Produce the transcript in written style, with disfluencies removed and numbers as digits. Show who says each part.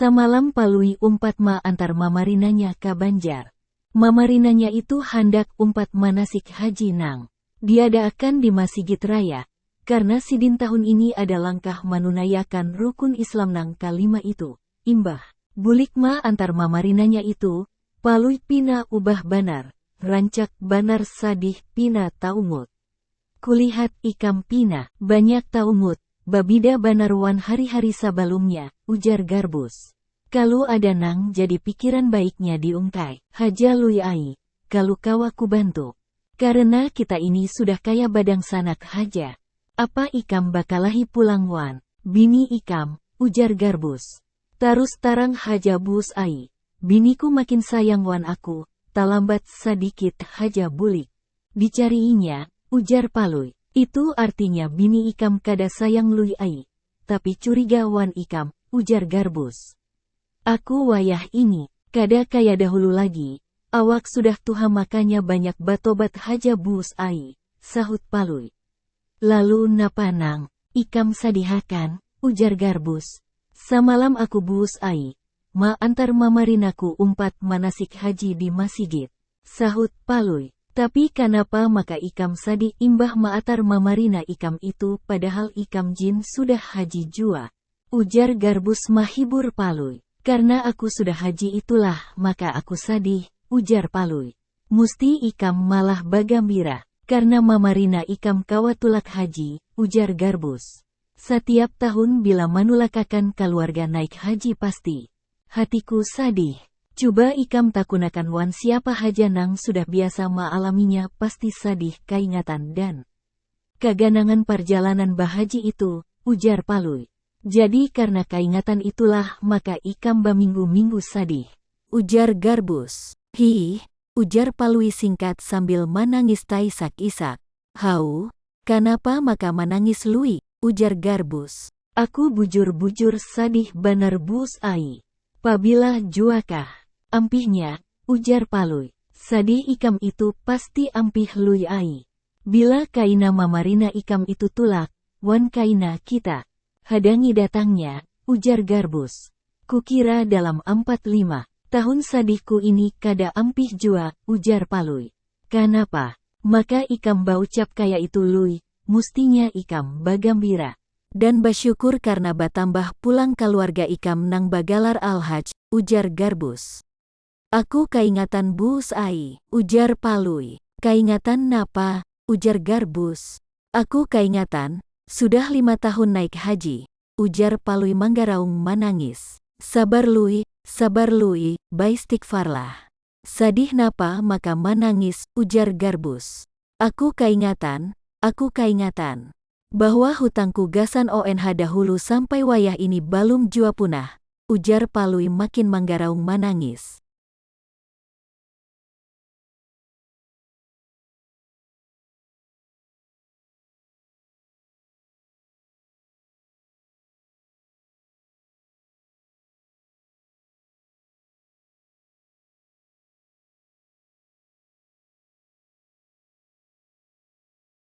Speaker 1: Samalam palui umpat ma antar mamarinanya ka Banjar. Mamarinanya itu hendak umpat manasik haji nang diadakan di Masjid Raya, karena sidin tahun ini ada langkah menunayakan rukun Islam nang kalima itu. Imbah, bulik ma antar mamarinanya itu, palui pina ubah banar, rancak banar sadih pina taumut. Kulihat ikam pina, banyak taumut, babida banarwan hari-hari sabalumnya, ujar Garbus. Kalau ada nang jadi pikiran baiknya diungkai, haja lui ai, kalau kawaku bantu. Karena kita ini sudah kaya badang sanak haja. Apa ikam bakalahi pulang wan, bini ikam, ujar Garbus. Tarus tarang haja bus ai, biniku makin sayang wan aku, talambat sedikit haja bulik. Dicariinya, ujar palui, itu artinya bini ikam kada sayang lui ai, tapi curiga wan ikam, ujar Garbus. Aku wayah ini, kada kaya dahulu lagi, awak sudah tuha makanya banyak batobat haja bus ai, sahut palui. Lalu napa nang, ikam sadihakan, ujar Garbus. Samalam aku bus ai, ma antar mamarinaku umpat manasik haji di masjid, sahut palui. Tapi kenapa maka ikam sadi imbah maatar mamarina ikam itu padahal ikam jin sudah haji jua, ujar Garbus mahibur palui. Karena aku sudah haji itulah maka aku sadih, ujar palui. Musti ikam malah bagambira, karena mamarina ikam kawatulak haji, ujar Garbus. Setiap tahun bila manulakakan keluarga naik haji pasti hatiku sadih. Coba ikam takunakan wan siapa haja nang sudah biasa maalaminya pasti sadih keingatan dan keganangan perjalanan bahaji itu, ujar palui. Jadi karena keingatan itulah maka ikam baminggu-minggu sadih, ujar Garbus. Hi, ujar palui singkat sambil menangis taisak-isak. Hau, kenapa maka menangis lui, ujar Garbus. Aku bujur-bujur sadih banar bus ai. Pabila juakah, ampihnya, ujar palui. Sadih ikam itu pasti ampih lui ai. Bila kaina mamarina ikam itu tulak, wan kaina kita hadangi datangnya, ujar Garbus. Kukira dalam 45 tahun sadihku ini kada ampih jua, ujar palui. Kenapa? Maka ikam baucap kaya itu lui, mustinya ikam bagambira dan bersyukur karena batambah pulang keluarga ikam nang bagalar al-haj, ujar Garbus. Aku keingatan bus ai, ujar palui. Keingatan napa, ujar Garbus. Aku keingatan, sudah 5 tahun naik haji, ujar palui manggaraung menangis. Sabar lui, baistighfarlah. Sadih napa maka menangis, ujar Garbus. Aku keingatan, bahwa hutangku gasan ONH dahulu sampai wayah ini balum jua punah, ujar palui makin manggaraung menangis.